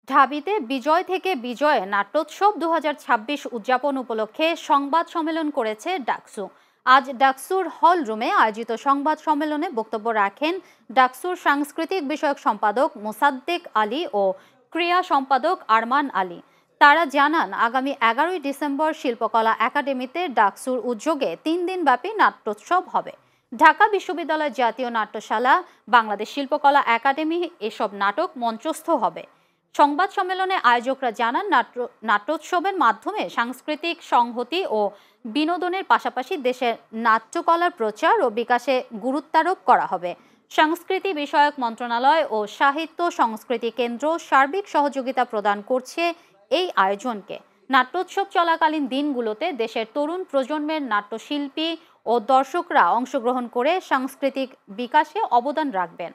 ঢাবিতে বিজয় থেকে বিজয়ে নাট্যোৎসব ২০২৬ উদযাপন উপলক্ষে সংবাদ সম্মেলন করেছে ডাকসু। আজ ডাকসুর হল রুমে আয়োজিত সংবাদ সম্মেলনে বক্তব্য রাখেন ডাকসুর সাংস্কৃতিক বিষয়ক সম্পাদক মোসাদ্দেক আলী ও ক্রীড়া সম্পাদক আরমান আলী। তারা জানান, আগামী ১১ই ডিসেম্বর শিল্পকলা একাডেমিতে ডাকসুর উদ্যোগে ৩ দিনব্যাপী নাট্যোৎসব হবে। ঢাকা বিশ্ববিদ্যালয় জাতীয় নাট্যশালা, বাংলাদেশ শিল্পকলা একাডেমি এসব নাটক মঞ্চস্থ হবে। সংবাদ সম্মেলনে আয়োজকরা জানান, নাট্যোৎসবের মাধ্যমে সাংস্কৃতিক সংহতি ও বিনোদনের পাশাপাশি দেশের নাট্যকলার প্রচার ও বিকাশে গুরুত্বারোপ করা হবে। সংস্কৃতি বিষয়ক মন্ত্রণালয় ও সাহিত্য সংস্কৃতি কেন্দ্র সার্বিক সহযোগিতা প্রদান করছে এই আয়োজনকে। নাট্যোৎসব চলাকালীন দিনগুলোতে দেশের তরুণ প্রজন্মের নাট্যশিল্পী ও দর্শকরা অংশগ্রহণ করে সাংস্কৃতিক বিকাশে অবদান রাখবেন।